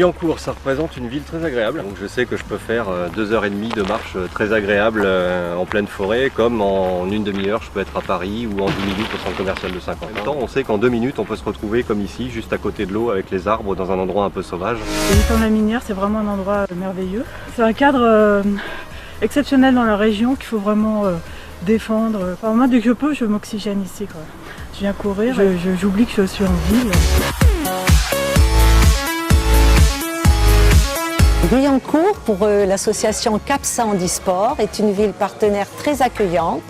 Guyancourt, ça représente une ville très agréable. Donc je sais que je peux faire 2h30 de marche très agréable en pleine forêt, comme en une demi-heure je peux être à Paris ou en 10 minutes au centre commercial de Saint-Quentin. On sait qu'en 2 minutes on peut se retrouver comme ici, juste à côté de l'eau avec les arbres dans un endroit un peu sauvage. Étant la minière, c'est vraiment un endroit merveilleux. C'est un cadre exceptionnel dans la région qu'il faut vraiment défendre. Enfin, moi, dès que je peux, je m'oxygène ici, quoi. Je viens courir, j'oublie que je suis en ville. Guyancourt, pour l'association CAPSA Handisport, est une ville partenaire très accueillante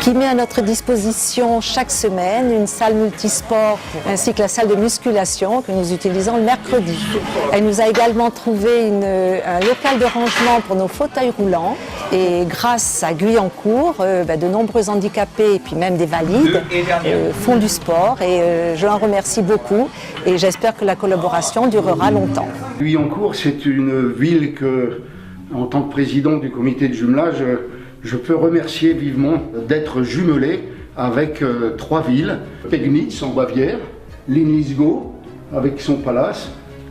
qui met à notre disposition chaque semaine une salle multisport ainsi que la salle de musculation que nous utilisons le mercredi. Elle nous a également trouvé un local de rangement pour nos fauteuils roulants et grâce à Guyancourt, de nombreux handicapés et puis même des valides font du sport et je l'en remercie beaucoup et j'espère que la collaboration durera longtemps. Guyancourt, c'est une ville que, en tant que président du comité de jumelage, je peux remercier vivement d'être jumelé avec 3 villes. Pegnitz en Bavière, Linlithgow avec son palace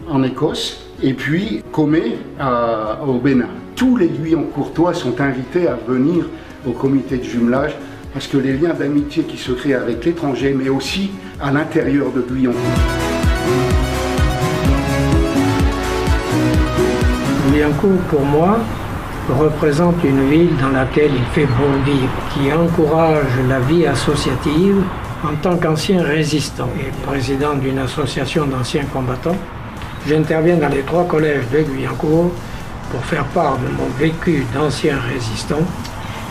en Écosse et puis Comé au Bénin. Tous les Guyancourtois sont invités à venir au comité de jumelage parce que les liens d'amitié qui se créent avec l'étranger mais aussi à l'intérieur de Guyancourt. Guyancourt, pour moi, représente une ville dans laquelle il fait bon vivre, qui encourage la vie associative. En tant qu'ancien résistant et président d'une association d'anciens combattants, j'interviens dans les 3 collèges de Guyancourt pour faire part de mon vécu d'ancien résistant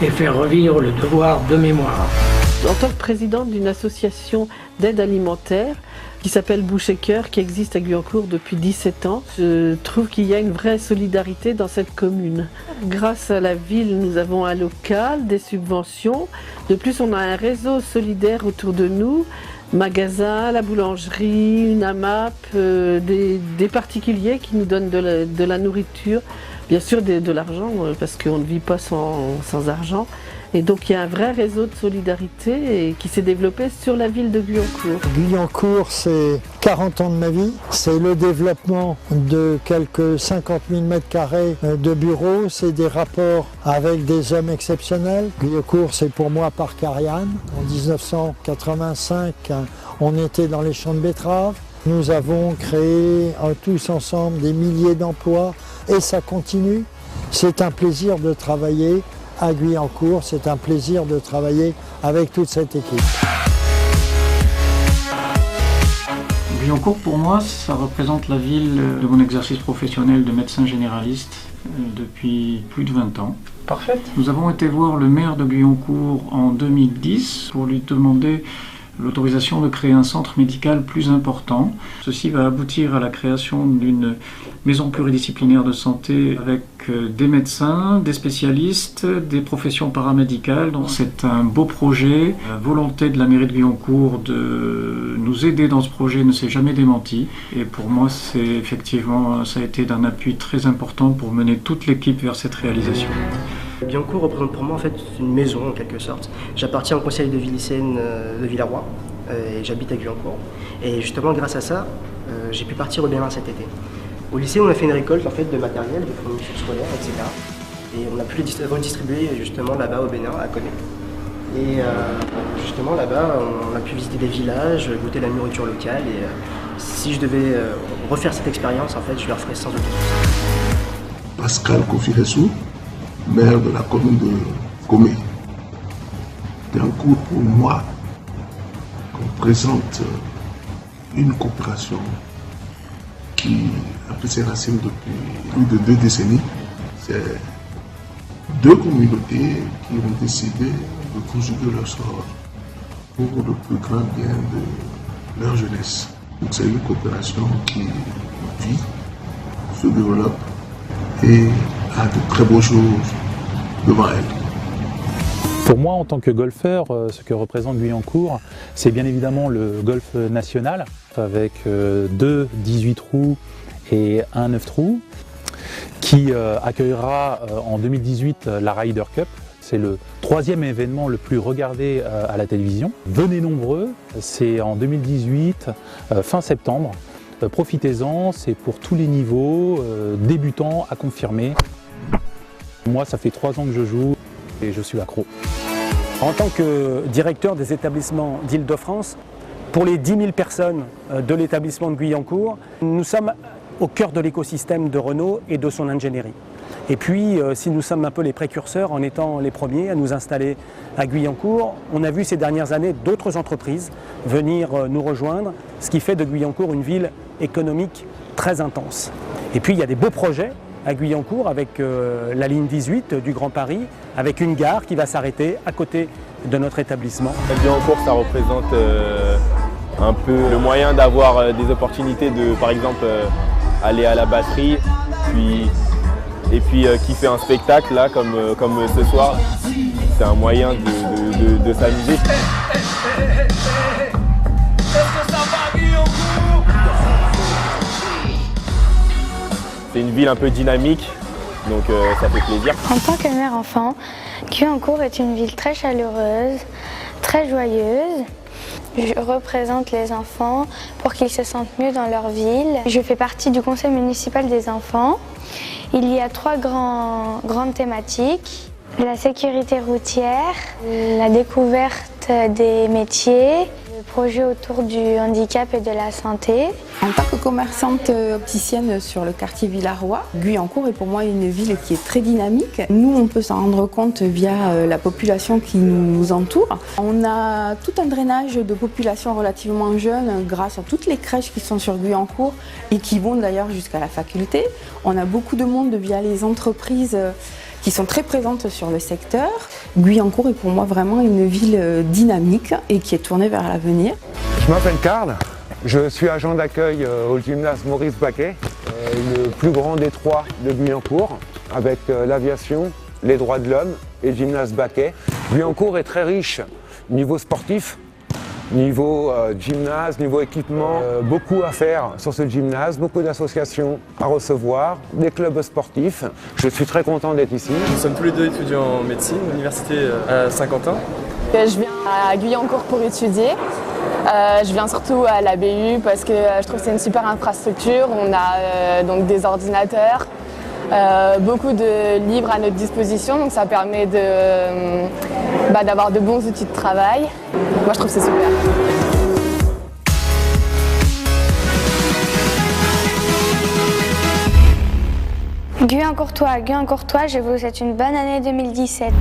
et faire revivre le devoir de mémoire. En tant que présidente d'une association d'aide alimentaire qui s'appelle Bouche et Cœur, qui existe à Guyancourt depuis 17 ans, je trouve qu'il y a une vraie solidarité dans cette commune. Grâce à la ville, nous avons un local, des subventions. De plus, on a un réseau solidaire autour de nous, magasins, la boulangerie, une AMAP, des particuliers qui nous donnent de la nourriture, bien sûr de l'argent, parce qu'on ne vit pas sans argent. Et donc il y a un vrai réseau de solidarité qui s'est développé sur la ville de Guyancourt. Guyancourt, c'est 40 ans de ma vie. C'est le développement de quelques 50 000 m² de bureaux. C'est des rapports avec des hommes exceptionnels. Guyancourt, c'est pour moi Parc Ariane. En 1985, on était dans les champs de betteraves. Nous avons créé tous ensemble des milliers d'emplois et ça continue. C'est un plaisir de travailler à Guyancourt, c'est un plaisir de travailler avec toute cette équipe. Guyancourt, pour moi, ça représente la ville de mon exercice professionnel de médecin généraliste depuis plus de 20 ans. Parfait. Nous avons été voir le maire de Guyancourt en 2010 pour lui demander l'autorisation de créer un centre médical plus important. Ceci va aboutir à la création d'une maison pluridisciplinaire de santé avec des médecins, des spécialistes, des professions paramédicales. Donc c'est un beau projet. La volonté de la mairie de Guyancourt de nous aider dans ce projet ne s'est jamais démentie. Et pour moi, ça a été d'un appui très important pour mener toute l'équipe vers cette réalisation. Guyancourt représente pour moi en fait une maison en quelque sorte. J'appartiens au conseil de vie lycéenne de Villarroy et j'habite à Guyancourt. Et justement grâce à ça, j'ai pu partir au Bénin cet été. Au lycée, on a fait une récolte en fait de matériel, de fournitures scolaires, etc. Et on a pu les redistribuer justement là-bas au Bénin, à Comé. Et justement là-bas, on a pu visiter des villages, goûter la nourriture locale. Et si je devais refaire cette expérience, en fait, je le referais sans aucun souci. Pascal Kofiressou, maire de la commune de Comé. Guyancourt, pour moi, représente une coopération qui a pris ses racines depuis plus de 2 décennies. C'est 2 communautés qui ont décidé de conjuguer leur sort pour le plus grand bien de leur jeunesse. C'est une coopération qui vit, se développe et a de très beaux choses devant elle. Pour moi, en tant que golfeur, ce que représente Guyancourt, c'est bien évidemment le golf national, avec 2 18 trous et un 9 trous, qui accueillera en 2018 la Ryder Cup. C'est le 3e événement le plus regardé à la télévision. Venez nombreux, c'est en 2018, fin septembre. Profitez-en, c'est pour tous les niveaux, débutants à confirmer. Moi, ça fait 3 ans que je joue et je suis accro. En tant que directeur des établissements d'Île-de-France, pour les 10 000 personnes de l'établissement de Guyancourt, nous sommes au cœur de l'écosystème de Renault et de son ingénierie. Et puis, si nous sommes un peu les précurseurs en étant les premiers à nous installer à Guyancourt, on a vu ces dernières années d'autres entreprises venir nous rejoindre, ce qui fait de Guyancourt une ville économique très intense. Et puis, il y a des beaux projets à Guyancourt avec la ligne 18 du Grand Paris, avec une gare qui va s'arrêter à côté de notre établissement. Guyancourt, ça représente un peu le moyen d'avoir des opportunités de, par exemple, aller à la batterie, et puis kiffer un spectacle là, comme ce soir. C'est un moyen de s'amuser. C'est une ville un peu dynamique, donc ça fait plaisir. En tant que mère enfant, Guyancourt est une ville très chaleureuse, très joyeuse. Je représente les enfants pour qu'ils se sentent mieux dans leur ville. Je fais partie du conseil municipal des enfants. Il y a 3 grandes thématiques. La sécurité routière, la découverte des métiers, le projet autour du handicap et de la santé. En tant que commerçante opticienne sur le quartier Villaroy, Guyancourt est pour moi une ville qui est très dynamique. Nous, on peut s'en rendre compte via la population qui nous entoure. On a tout un drainage de population relativement jeune grâce à toutes les crèches qui sont sur Guyancourt et qui vont d'ailleurs jusqu'à la faculté. On a beaucoup de monde via les entreprises qui sont très présentes sur le secteur. Guyancourt est pour moi vraiment une ville dynamique et qui est tournée vers l'avenir. Je m'appelle Karl, je suis agent d'accueil au gymnase Maurice Baquet, le plus grand des 3 de Guyancourt, avec l'aviation, les droits de l'homme et le gymnase Baquet. Guyancourt est très riche niveau sportif, niveau gymnase, niveau équipement, beaucoup à faire sur ce gymnase, beaucoup d'associations à recevoir, des clubs sportifs. Je suis très content d'être ici. Nous sommes tous les 2 étudiants en médecine, à l'université à Saint-Quentin. Je viens à Guyancourt pour étudier. Je viens surtout à la BU parce que je trouve que c'est une super infrastructure. On a donc des ordinateurs, beaucoup de livres à notre disposition, donc ça permet d'avoir de bons outils de travail. Moi je trouve que c'est super. Guyancourtois, je vous souhaite une bonne année 2017.